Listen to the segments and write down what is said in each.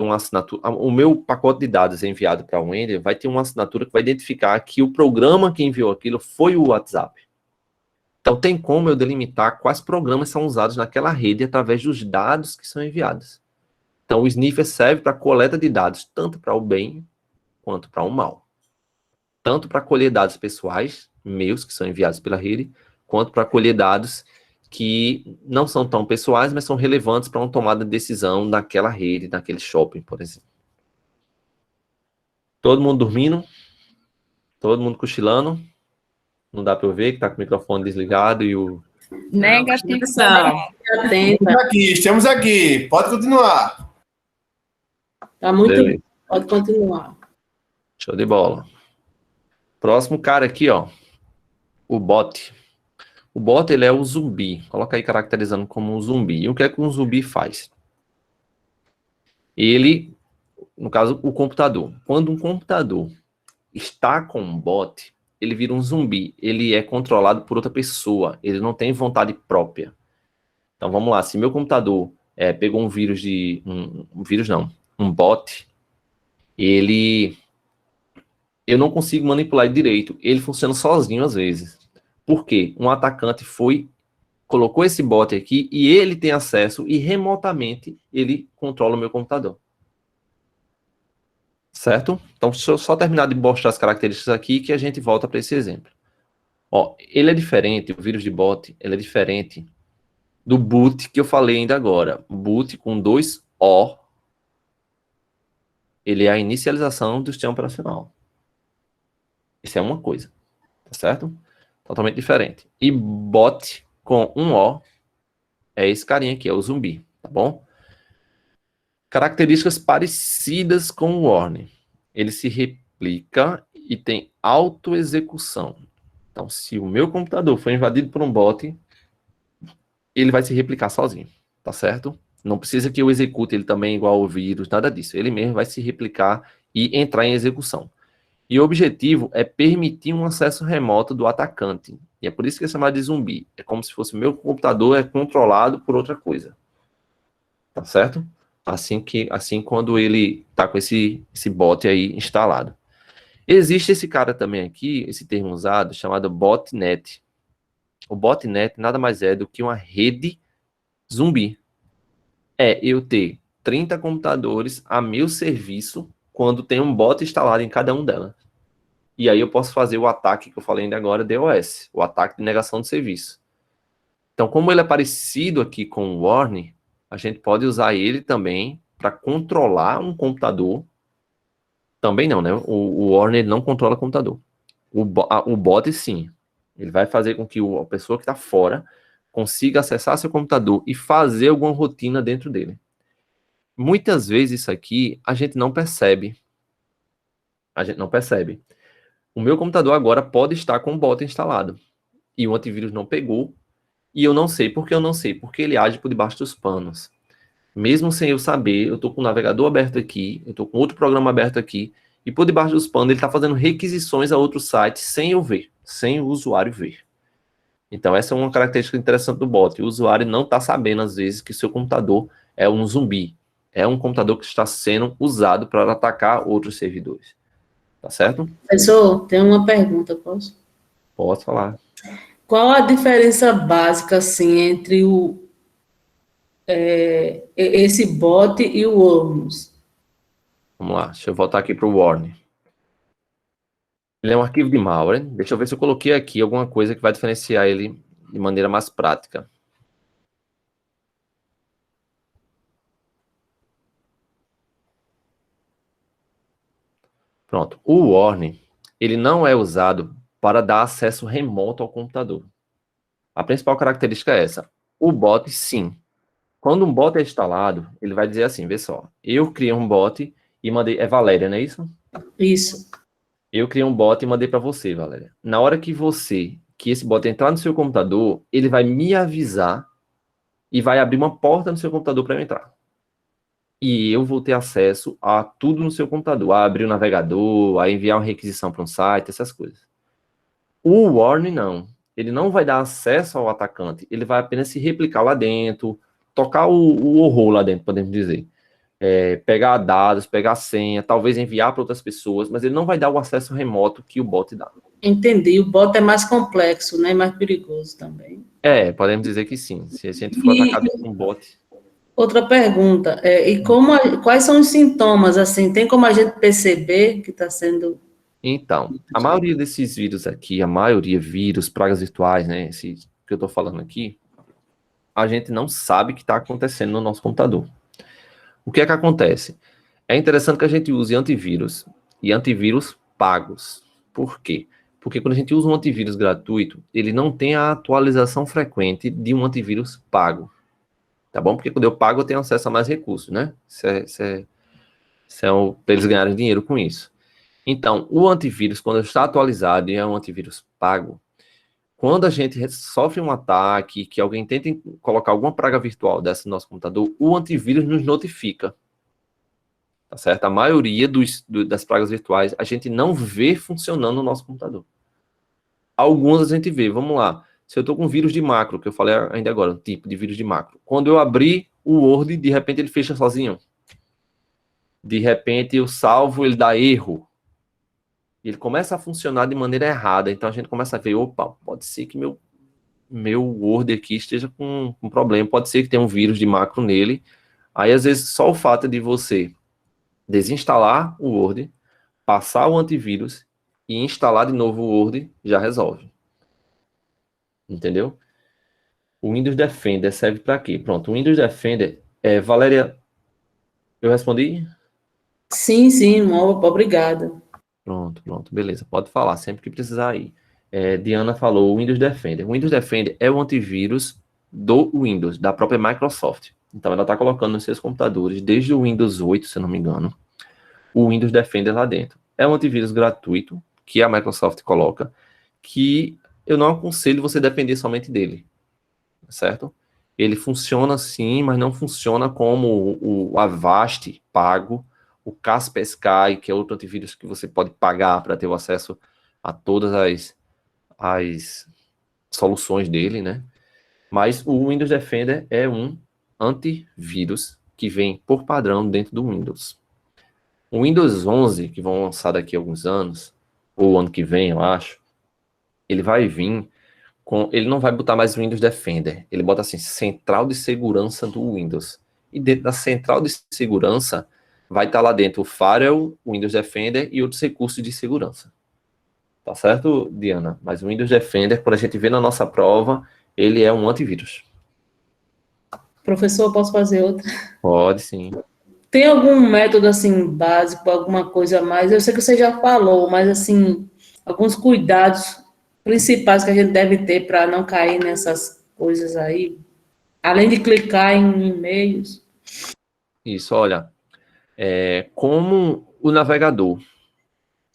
uma assinatura, o meu pacote de dados enviado para o Wender vai ter uma assinatura que vai identificar que o programa que enviou aquilo foi o WhatsApp. Então, tem como eu delimitar quais programas são usados naquela rede através dos dados que são enviados. Então, o sniffer serve para coleta de dados, tanto para o bem quanto para o mal. Tanto para colher dados pessoais, meus, que são enviados pela rede, quanto para colher dados que não são tão pessoais, mas são relevantes para uma tomada de decisão naquela rede, naquele shopping, por exemplo. Todo mundo dormindo? Todo mundo cochilando? Não dá para eu ver que está com o microfone desligado e o... Negativo. Estamos aqui. Pode continuar. Tá muito Beleza. bom. Pode continuar. Show de bola. Próximo cara aqui, ó. O bot. O bot, ele é o zumbi. Coloca aí caracterizando como um zumbi. E o que é que um zumbi faz? Ele, no caso, o computador. Quando um computador está com um bot, ele vira um zumbi. Ele é controlado por outra pessoa. Ele não tem vontade própria. Então, vamos lá. Se meu computador pegou um vírus de... Um vírus não. Um bot. Eu não consigo manipular ele direito. Ele funciona sozinho às vezes. Por quê? Um atacante colocou esse bot aqui e ele tem acesso e remotamente ele controla o meu computador. Certo? Então, deixa eu só terminar de mostrar as características aqui que a gente volta para esse exemplo. Ó, ele é diferente, o vírus de bot, ele é diferente do boot que eu falei ainda agora. Boot com 2 O, ele é a inicialização do sistema operacional. Isso é uma coisa, tá certo? Totalmente diferente. E bot com 1 O é esse carinha aqui, é o zumbi, tá bom? Características parecidas com o warning. Ele se replica e tem autoexecução. Então, se o meu computador foi invadido por um bot, ele vai se replicar sozinho, tá certo? Não precisa que eu execute ele também igual ao vírus, nada disso. Ele mesmo vai se replicar e entrar em execução. E o objetivo é permitir um acesso remoto do atacante. E é por isso que é chamado de zumbi. É como se fosse o meu computador controlado por outra coisa. Tá certo? Assim quando ele tá com esse bot aí instalado. Existe esse cara também aqui, esse termo usado, chamado botnet. O botnet nada mais é do que uma rede zumbi. É eu ter 30 computadores a meu serviço quando tem um bot instalado em cada um delas. E aí eu posso fazer o ataque que eu falei ainda agora, DOS, o ataque de negação de serviço. Então, como ele é parecido aqui com o warning, a gente pode usar ele também para controlar um computador. Também não, né? O warning ele não controla o computador. O bot, sim. Ele vai fazer com que a pessoa que está fora consiga acessar seu computador e fazer alguma rotina dentro dele. Muitas vezes isso aqui a gente não percebe. A gente não percebe. O meu computador agora pode estar com o bot instalado. E o antivírus não pegou. E eu não sei. Por que eu não sei? Porque ele age por debaixo dos panos. Mesmo sem eu saber, eu estou com o navegador aberto aqui, eu estou com outro programa aberto aqui, e por debaixo dos panos ele está fazendo requisições a outros sites sem eu ver, sem o usuário ver. Então essa é uma característica interessante do bot. O usuário não está sabendo, às vezes, que seu computador é um zumbi. É um computador que está sendo usado para atacar outros servidores. Tá certo? Professor, tem uma pergunta, posso? Posso falar. Qual a diferença básica, assim, entre esse bot e o Worms? Vamos lá, deixa eu voltar aqui para o warning. Ele é um arquivo de malware. Deixa eu ver se eu coloquei aqui alguma coisa que vai diferenciar ele de maneira mais prática. Pronto. O warning, ele não é usado para dar acesso remoto ao computador. A principal característica é essa. O bot, sim. Quando um bot é instalado, ele vai dizer assim, vê só, eu criei um bot e mandei... É Valéria, não é isso? Isso. Eu criei um bot e mandei para você, Valéria. Na hora que esse bot entrar no seu computador, ele vai me avisar e vai abrir uma porta no seu computador para eu entrar. E eu vou ter acesso a tudo no seu computador, a abrir o navegador, a enviar uma requisição para um site, essas coisas. O warning não. Ele não vai dar acesso ao atacante, ele vai apenas se replicar lá dentro, tocar o horror lá dentro, podemos dizer. pegar dados, pegar senha, talvez enviar para outras pessoas, mas ele não vai dar o acesso remoto que o bot dá. Entendi. O bot é mais complexo, né? Mais perigoso também. Podemos dizer que sim. Se a gente for atacado por um bot. Outra pergunta, quais são os sintomas, assim, tem como a gente perceber que está sendo... Então, a maioria desses vírus aqui, vírus, pragas virtuais, né, esse que eu estou falando aqui, a gente não sabe o que está acontecendo no nosso computador. O que é que acontece? É interessante que a gente use antivírus e antivírus pagos. Por quê? Porque quando a gente usa um antivírus gratuito, ele não tem a atualização frequente de um antivírus pago. Tá bom? Porque quando eu pago, eu tenho acesso a mais recursos, né? Para eles ganharem dinheiro com isso. Então, o antivírus, quando está atualizado e é um antivírus pago, quando a gente sofre um ataque, que alguém tenta colocar alguma praga virtual dessa no nosso computador, o antivírus nos notifica. Tá certo? A maioria das pragas virtuais a gente não vê funcionando no nosso computador. Algumas a gente vê, vamos lá. Se eu estou com vírus de macro, que eu falei ainda agora, um tipo de vírus de macro. Quando eu abrir o Word, de repente ele fecha sozinho. De repente eu salvo, ele dá erro. Ele começa a funcionar de maneira errada. Então a gente começa a ver, opa, pode ser que meu Word aqui esteja com um problema. Pode ser que tenha um vírus de macro nele. Aí às vezes só o fato de você desinstalar o Word, passar o antivírus e instalar de novo o Word já resolve. Entendeu? O Windows Defender serve para quê? Pronto, o Windows Defender, Valéria, eu respondi? Sim, obrigada. Pronto, beleza, pode falar, sempre que precisar aí. Diana falou o Windows Defender. O Windows Defender é o antivírus do Windows, da própria Microsoft. Então, ela está colocando nos seus computadores, desde o Windows 8, se eu não me engano, o Windows Defender lá dentro. É um antivírus gratuito, que a Microsoft coloca, que eu não aconselho você depender somente dele. Certo? Ele funciona sim, mas não funciona como o Avast pago, o Kaspersky, que é outro antivírus que você pode pagar para ter o acesso a todas as soluções dele, né? Mas o Windows Defender é um antivírus que vem por padrão dentro do Windows. O Windows 11, que vão lançar daqui a alguns anos, ou ano que vem, eu acho, ele vai vir ele não vai botar mais Windows Defender, ele bota assim, central de segurança do Windows. E dentro da central de segurança, vai estar lá dentro o Firewall, o Windows Defender e outros recursos de segurança. Tá certo, Diana? Mas o Windows Defender, quando a gente vê na nossa prova, ele é um antivírus. Professor, posso fazer outra? Pode, sim. Tem algum método, assim, básico, alguma coisa a mais? Eu sei que você já falou, mas, assim, alguns cuidados principais que a gente deve ter para não cair nessas coisas aí, além de clicar em e-mails. Isso, olha, como o navegador,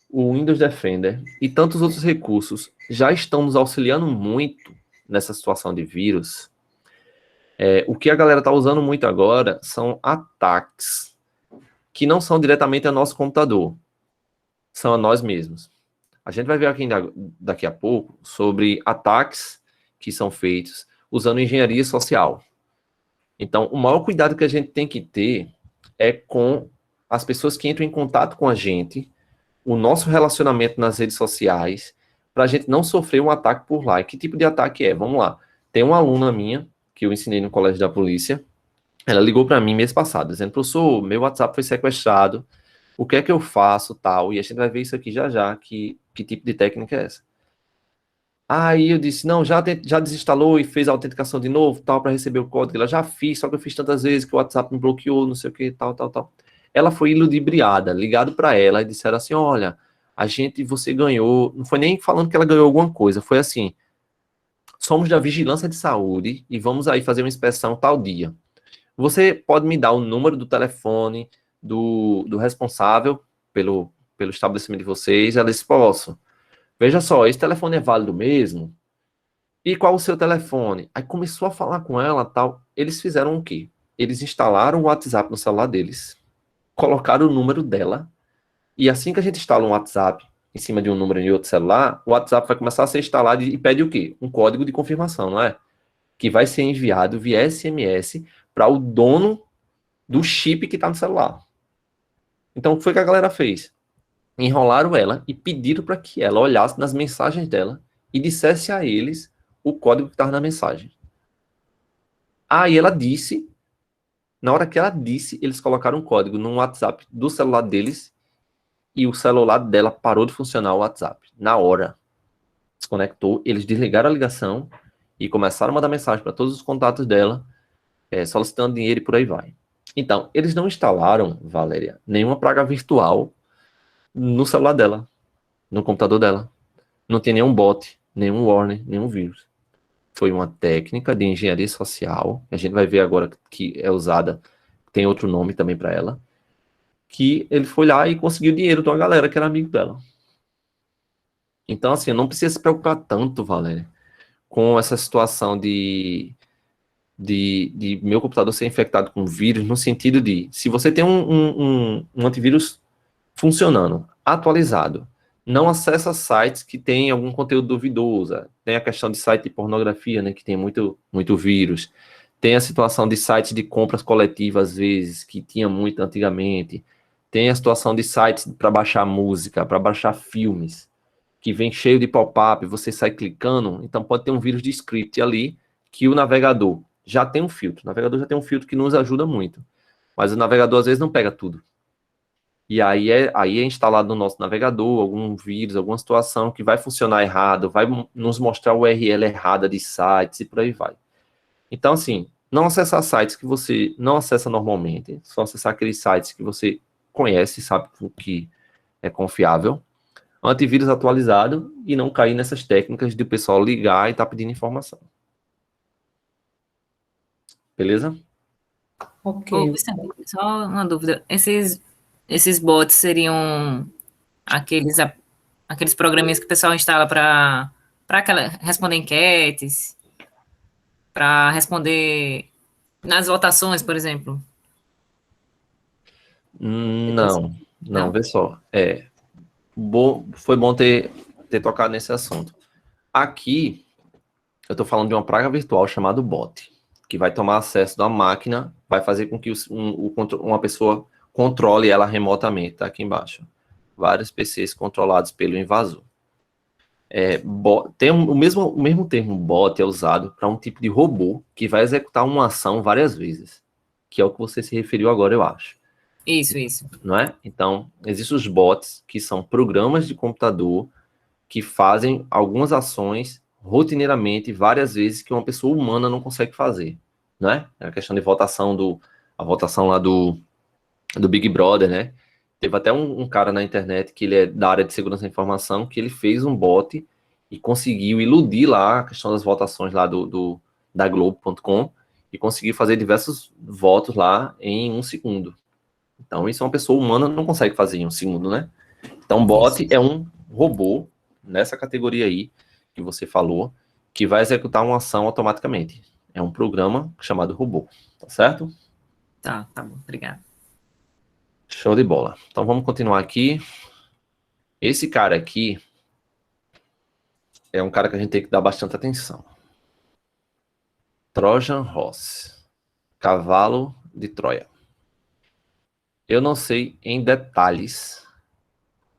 o Windows Defender e tantos outros recursos já estão nos auxiliando muito nessa situação de vírus, o que a galera está usando muito agora são ataques que não são diretamente a nosso computador, são a nós mesmos. A gente vai ver aqui daqui a pouco sobre ataques que são feitos usando engenharia social. Então, o maior cuidado que a gente tem que ter é com as pessoas que entram em contato com a gente, o nosso relacionamento nas redes sociais, para a gente não sofrer um ataque por lá. E que tipo de ataque é? Vamos lá. Tem uma aluna minha, que eu ensinei no colégio da polícia, ela ligou para mim mês passado, dizendo, professor, meu WhatsApp foi sequestrado, o que é que eu faço, tal, e a gente vai ver isso aqui já, que tipo de técnica é essa. Aí eu disse, não, já desinstalou e fez a autenticação de novo, tal, para receber o código. Ela já fiz, só que eu fiz tantas vezes que o WhatsApp me bloqueou, não sei o que, tal. Ela foi iludibriada, ligado para ela e disseram assim, olha, você ganhou, não foi nem falando que ela ganhou alguma coisa, foi assim, somos da Vigilância de Saúde e vamos aí fazer uma inspeção tal dia. Você pode me dar o número do telefone do responsável pelo estabelecimento de vocês? Ela disse, posso. Veja só, esse telefone é válido mesmo? E qual o seu telefone? Aí começou a falar com ela, tal. Eles fizeram o quê? Eles instalaram o WhatsApp no celular deles, colocaram o número dela, e assim que a gente instala um WhatsApp em cima de um número em outro celular, o WhatsApp vai começar a ser instalado e pede o quê? Um código de confirmação, não é? Que vai ser enviado via SMS para o dono do chip que está no celular. Então, o que foi que a galera fez? Enrolaram ela e pediram para que ela olhasse nas mensagens dela e dissesse a eles o código que estava na mensagem. Aí ela disse, na hora que ela disse, eles colocaram um código no WhatsApp do celular deles e o celular dela parou de funcionar o WhatsApp. Na hora. Desconectou, eles desligaram a ligação e começaram a mandar mensagem para todos os contatos dela, solicitando dinheiro e por aí vai. Então, eles não instalaram, Valéria, nenhuma praga virtual no celular dela, no computador dela. Não tem nenhum bot, nenhum warning, nenhum vírus. Foi uma técnica de engenharia social, que a gente vai ver agora que é usada, tem outro nome também para ela, que ele foi lá e conseguiu dinheiro de uma galera que era amigo dela. Então, assim, não precisa se preocupar tanto, Valéria, com essa situação de meu computador ser infectado com vírus, no sentido de, se você tem um antivírus funcionando, atualizado, não acessa sites que tem algum conteúdo duvidoso. Tem a questão de site de pornografia, né, que tem muito vírus. Tem a situação de sites de compras coletivas, às vezes, que tinha muito antigamente. Tem a situação de sites para baixar música, para baixar filmes, que vem cheio de pop-up, você sai clicando, então pode ter um vírus de script ali, que o navegador já tem um filtro. O navegador já tem um filtro que nos ajuda muito. Mas o navegador, às vezes, não pega tudo. E aí é instalado no nosso navegador algum vírus, alguma situação que vai funcionar errado, vai nos mostrar a URL errada de sites e por aí vai. Então, assim, não acessar sites que você não acessa normalmente, só acessar aqueles sites que você conhece, sabe que é confiável, antivírus atualizado e não cair nessas técnicas de o pessoal ligar e estar pedindo informação. Beleza? Ok. Ô, Vicente, só uma dúvida. Esses bots seriam aqueles programinhas que o pessoal instala para responder enquetes, para responder nas votações, por exemplo? Não, Não? vê só. Foi bom ter tocado nesse assunto. Aqui, eu estou falando de uma praga virtual chamada bot, que vai tomar acesso da máquina, vai fazer com que uma pessoa controle ela remotamente, tá aqui embaixo. Vários PCs controlados pelo invasor. Tem o mesmo termo bot é usado para um tipo de robô que vai executar uma ação várias vezes, que é o que você se referiu agora, eu acho. Isso. Não é? Então, existem os bots, que são programas de computador que fazem algumas ações rotineiramente, várias vezes, que uma pessoa humana não consegue fazer, não é? É a questão de votação a votação lá do Big Brother, né? Teve até um cara na internet que ele é da área de segurança da informação, que ele fez um bot e conseguiu iludir lá a questão das votações lá da Globo.com e conseguiu fazer diversos votos lá em 1 segundo. Então, isso uma pessoa humana não consegue fazer em 1 segundo, né? Então, bot é um robô, nessa categoria aí, que você falou, que vai executar uma ação automaticamente. É um programa chamado robô, tá certo? Tá bom, obrigado. Show de bola. Então, vamos continuar aqui. Esse cara aqui é um cara que a gente tem que dar bastante atenção. Trojan Horse. Cavalo de Troia. Eu não sei em detalhes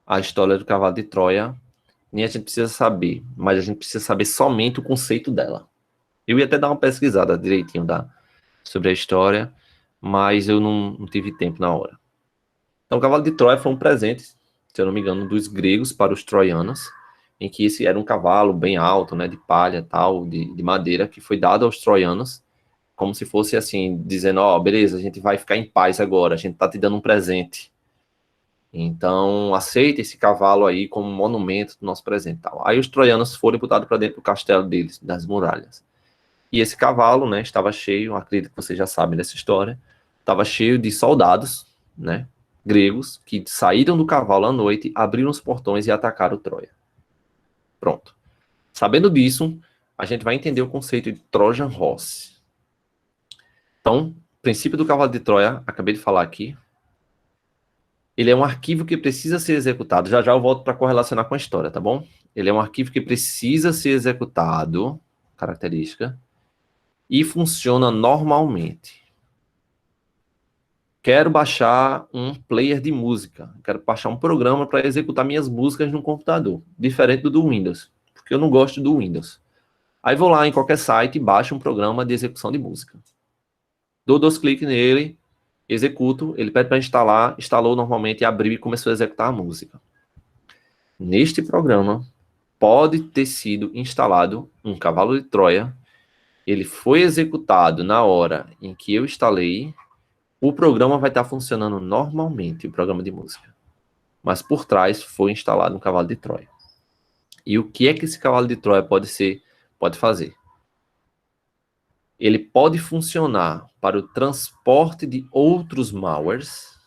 a história do cavalo de Troia, nem a gente precisa saber, mas a gente precisa saber somente o conceito dela. Eu ia até dar uma pesquisada direitinho sobre a história, mas eu não tive tempo na hora. Então, o cavalo de Troia foi um presente, se eu não me engano, dos gregos para os troianos, em que esse era um cavalo bem alto, né, de palha, tal, de madeira, que foi dado aos troianos, como se fosse assim, dizendo, beleza, a gente vai ficar em paz agora, a gente tá te dando um presente. Então, aceita esse cavalo aí como monumento do nosso presente. Tal. Aí os troianos foram botados para dentro do castelo deles, das muralhas. E esse cavalo, né, estava cheio, acredito que vocês já sabem dessa história, estava cheio de soldados, né, gregos, que saíram do cavalo à noite, abriram os portões e atacaram Troia. Pronto. Sabendo disso, a gente vai entender o conceito de Trojan Horse. Então, o princípio do cavalo de Troia, acabei de falar aqui, ele é um arquivo que precisa ser executado. Já eu volto para correlacionar com a história, tá bom? Ele é um arquivo que precisa ser executado, característica, e funciona normalmente. quero baixar um player de música, quero baixar um programa para executar minhas músicas no computador, diferente do Windows, porque eu não gosto do Windows. Aí vou lá em qualquer site e baixo um programa de execução de música. Dou 2 cliques nele, executo, ele pede para instalar, instalou normalmente, abriu e começou a executar a música. Neste programa, pode ter sido instalado um cavalo de Troia, ele foi executado na hora em que eu instalei, o programa vai estar funcionando normalmente, o programa de música. Mas por trás foi instalado um cavalo de Troia. E o que é que esse cavalo de Troia pode fazer? Ele pode funcionar para o transporte de outros malwares,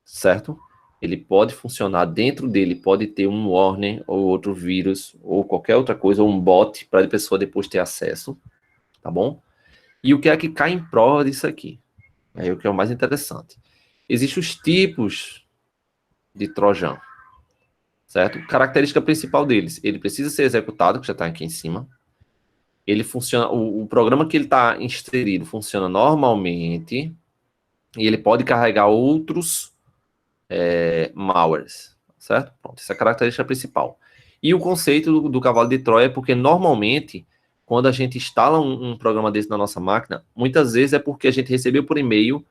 certo? Ele pode funcionar dentro dele, pode ter um warning ou outro vírus ou qualquer outra coisa, ou um bot para a pessoa depois ter acesso, tá bom? E o que é que cai em prova disso aqui? É o que é o mais interessante. Existem os tipos de Trojan, certo? Característica principal deles, ele precisa ser executado, que já está aqui em cima. Ele funciona, o programa que ele está inserido funciona normalmente e ele pode carregar outros malwares, certo? Pronto, essa é a característica principal. E o conceito do cavalo de Troia é porque normalmente, quando a gente instala um programa desse na nossa máquina, muitas vezes é porque a gente recebeu por e-mail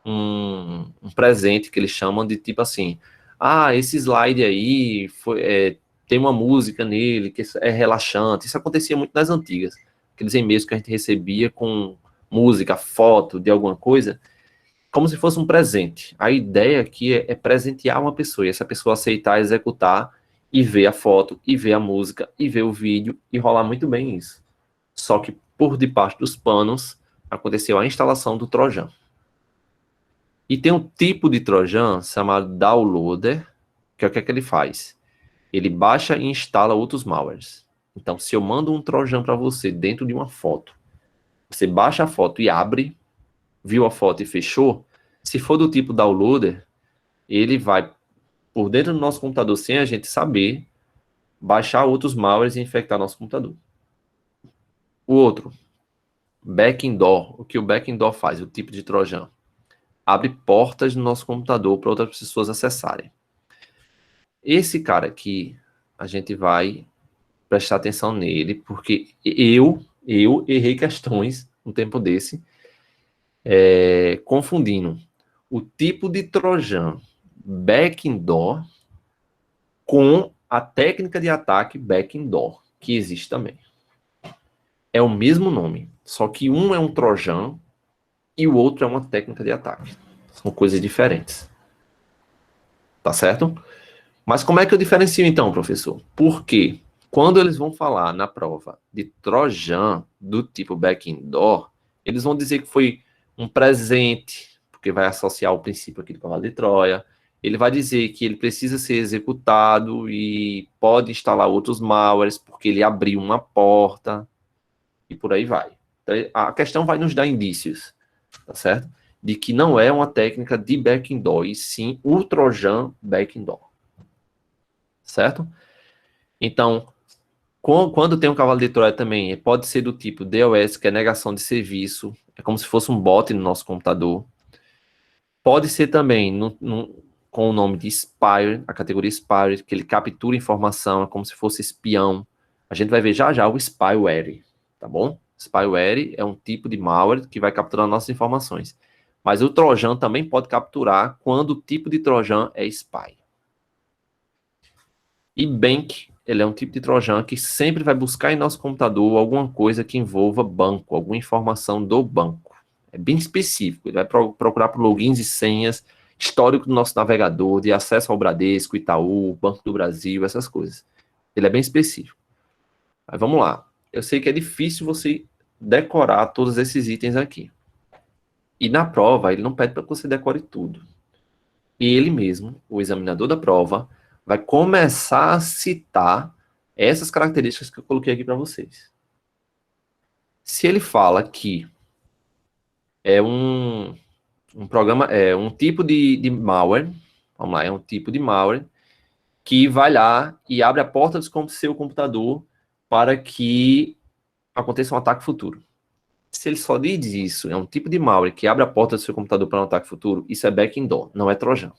um presente que eles chamam de tipo assim, esse slide aí tem uma música nele que é relaxante. Isso acontecia muito nas antigas. Aqueles e-mails que a gente recebia com música, foto de alguma coisa, como se fosse um presente. A ideia aqui é presentear uma pessoa, e essa pessoa aceitar, executar, e ver a foto, e ver a música, e ver o vídeo, e rolar muito bem isso. Só que por debaixo dos panos, aconteceu a instalação do Trojan. E tem um tipo de Trojan chamado Downloader, que é o que é que ele faz? Ele baixa e instala outros malwares. Então, se eu mando um Trojan para você dentro de uma foto, você baixa a foto e abre, viu a foto e fechou, se for do tipo Downloader, ele vai por dentro do nosso computador, sem a gente saber, baixar outros malwares e infectar nosso computador. O outro, Backdoor. O que o Backdoor faz? O tipo de Trojan abre portas no nosso computador para outras pessoas acessarem. Esse cara aqui, a gente vai prestar atenção nele, porque eu errei questões um tempo desse, confundindo o tipo de Trojan backdoor com a técnica de ataque backdoor, que existe também. É o mesmo nome, só que um é um Trojan e o outro é uma técnica de ataque. São coisas diferentes. Tá certo? Mas como é que eu diferencio então, professor? Porque quando eles vão falar na prova de Trojan do tipo backdoor, eles vão dizer que foi um presente, porque vai associar o princípio aqui do cavalo de Troia. Ele vai dizer que ele precisa ser executado e pode instalar outros malwares, porque ele abriu uma porta, e por aí vai. Então, a questão vai nos dar indícios, tá certo? De que não é uma técnica de backdoor, e sim o Trojan backdoor. Certo? Então, quando tem um cavalo de Troia também, pode ser do tipo DOS, que é negação de serviço, é como se fosse um bot no nosso computador. Pode ser também com o nome de Spyware, a categoria Spyware, que ele captura informação, é como se fosse espião. A gente vai ver já já o Spyware, tá bom? Spyware é um tipo de malware que vai capturar nossas informações. Mas o Trojan também pode capturar quando o tipo de Trojan é spy. E Bank, ele é um tipo de Trojan que sempre vai buscar em nosso computador alguma coisa que envolva banco, alguma informação do banco. É bem específico, ele vai procurar por logins e senhas, histórico do nosso navegador, de acesso ao Bradesco, Itaú, Banco do Brasil, essas coisas. Ele é bem específico. Mas vamos lá. Eu sei que é difícil você decorar todos esses itens aqui. E na prova, ele não pede para que você decore tudo. Ele mesmo, o examinador da prova, vai começar a citar essas características que eu coloquei aqui para vocês. Se ele fala que é um programa, é um tipo de malware, vamos lá, é um tipo de malware que vai lá e abre a porta do seu computador para que aconteça um ataque futuro. Se ele só diz isso, é um tipo de malware que abre a porta do seu computador para um ataque futuro, isso é backdoor, não é trojan.